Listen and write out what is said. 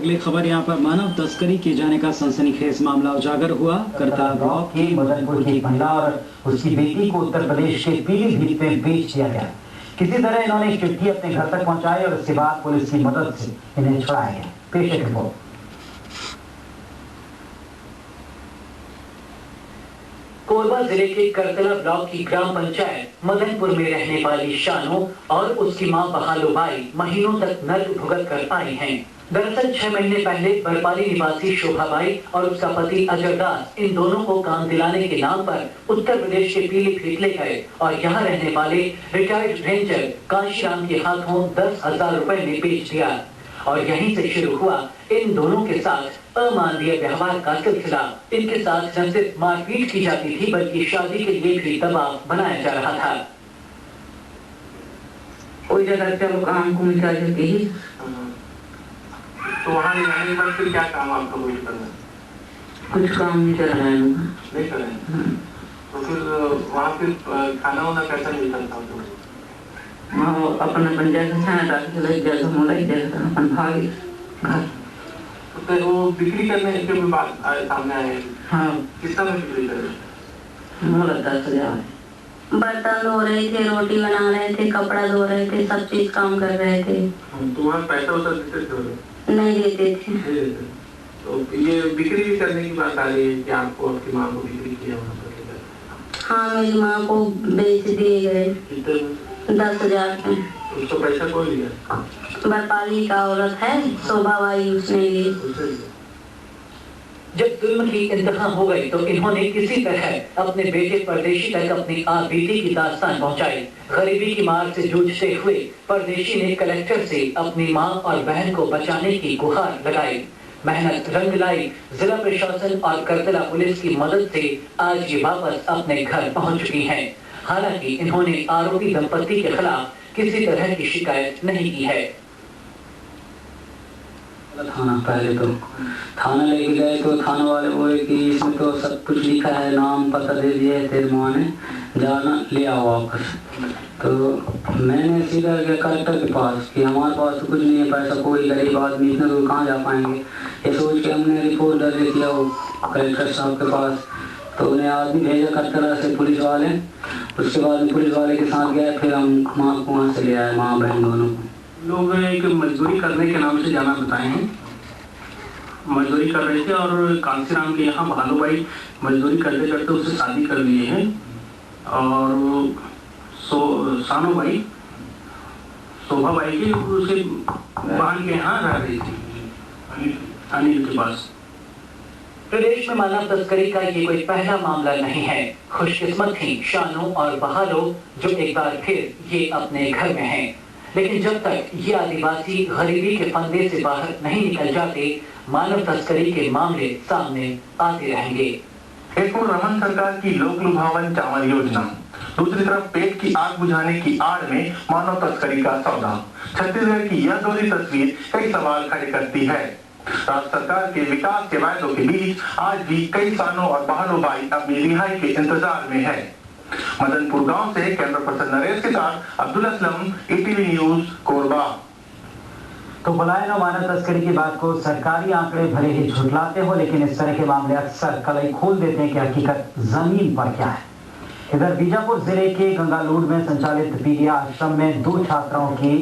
अगली खबर यहाँ पर मानव तस्करी किए जाने का सनसनीखेज मामला उजागर हुआ। करतला ब्लॉक के मदनपुर की एक महिला और उसकी बेटी को उत्तर प्रदेश के पीलीभीत में बेच दिया गया। किसी तरह इन्होंने चिट्ठी अपने घर तक पहुंचाई और उसके बाद पुलिस की मदद से इन्हें छुड़ाया गया। पेश है रिपोर्ट। कोरबा जिले के करतला ब्लॉक की ग्राम पंचायत मदनपुर में रहने वाली शानू और उसकी मां बहालूबाई महीनों तक नर्क भुगत कर आई हैं। दरअसल 6 महीने पहले बरपाली निवासी शोभाबाई और उसका पति अजय दास इन दोनों को काम दिलाने के नाम पर उत्तर प्रदेश के पीलीभीत ले गए और यहाँ रहने वाले रिटायर्ड रेंजर कांशीराम के हाथों 10,000 रुपए में बेच दिया और यहीं से शुरू हुआ इन दोनों के साथ अमानवीय व्यवहार का सिलसिला। इनके साथ न सिर्फ मारपीट की जाती थी बल्कि शादी के लिए भी दबाव बनाया जा रहा था। कोई जगह चलो काम को मिटा देती है तो वहाँ रहने पर फिर क्या काम आपको वही करना? कुछ काम नहीं कर रहा है नहीं कर रहे हैं। तो फिर वहाँ फिर खाना वाना कैसा मिलता था? अपना पंचायत जगह मोला अपन भागी घर तो वो बिक्री करने के भी बात सामने आए। हाँ किस तरह बिक्री कर रहे? मोला 10,000 बर्तन धो रहे थे, रोटी बना रहे थे, कपड़ा धो रहे थे, सब चीज काम कर रहे थे। तो वहाँ पैसा वैसा देते थे? नहीं देते थे। तो ये बिक्री भी करने की बात आ रही है कि आपको आपकी माँ को बिक्री किया वहाँ पर? हाँ मेरी माँ को बेच दिए गए। कितने? 10,000 में। उसका पैसा कौन लिया? बरपाली का औरत है शोभाबाई, उसने ली। जब जुल्म की इंतहा हो गई तो इन्होंने किसी तरह अपने बेटे परदेशी तक अपनी आपबीती की दास्तान पहुंचाई। गरीबी की मार से जूझते हुए परदेशी ने कलेक्टर से अपनी मां और बहन को बचाने की गुहार लगाई। मेहनत रंग लाई। जिला प्रशासन और करतला पुलिस की मदद से आज ये वापस अपने घर पहुंच चुकी हैं। हालांकि इन्होंने आरोपी दंपति के खिलाफ किसी तरह की शिकायत नहीं की है। थाना पहले तो थाना लेके गए तो थाना वाले बोले कि इसमें तो सब कुछ लिखा है, नाम पता दे दिया है, तेरे माँ ने जाना ले आओ वापस। तो मैंने सीधा गया कलेक्टर के पास कि हमारे पास तो कुछ नहीं है पैसा, कोई गरीब आदमी इतना दूर कहाँ जा पाएंगे। ये सोच के हमने रिपोर्ट दर्ज किया वो कलेक्टर साहब के पास। तो उन्हें आदमी भेजा करतला से पुलिस वाले। उसके बाद पुलिस वाले के साथ गए, फिर हम माँ को वहाँ से ले आए, माँ बहन दोनों को। लोग एक मजदूरी करने के नाम से जाना बताए हैं। मजदूरी कर रहे थे और कांसीराम के यहाँ भालूबाई मजदूरी करते करते उससे शादी कर लिए हैं और सानूबाई शोभाबाई की उसे बहन के यहाँ रह रही थी अनिल के पास। प्रदेश में मानव तस्करी का ये कोई पहला मामला नहीं है। खुशकिस्मत थी शानू और बहालो जो एक बार फिर ये अपने घर में हैं। लेकिन जब तक ये आदिवासी गरीबी के फंदे से बाहर नहीं निकल जाते, मानव तस्करी के मामले सामने आते रहेंगे। एक और रमन सरकार की लोक लुभावन चावल योजना, दूसरी तरफ पेट की आग बुझाने की आड़ में मानव तस्करी का सौदा। छत्तीसगढ़ की यह दोहरी तस्वीर कई सवाल खड़े करती है। राज्य सरकार के विकास के वायदों के बीच आज भी कई सानों और बहालूबाई अपनी रिहाई के इंतजार में है। मदनपुर गांव से कैमरा पर्सन नरेश के साथ अब्दुल असलम, ईटीवी न्यूज, कोरबा। तो पलायन और मानव तस्करी की बात को सरकारी आंकड़े भले ही झुठलाते हो, लेकिन इस तरह के मामले अक्सर कलई खोल देते हैं कि हकीकत जमीन पर क्या है। इधर बीजापुर जिले के गंगालूर में संचालित पीडिया आश्रम में 2 छात्राओं की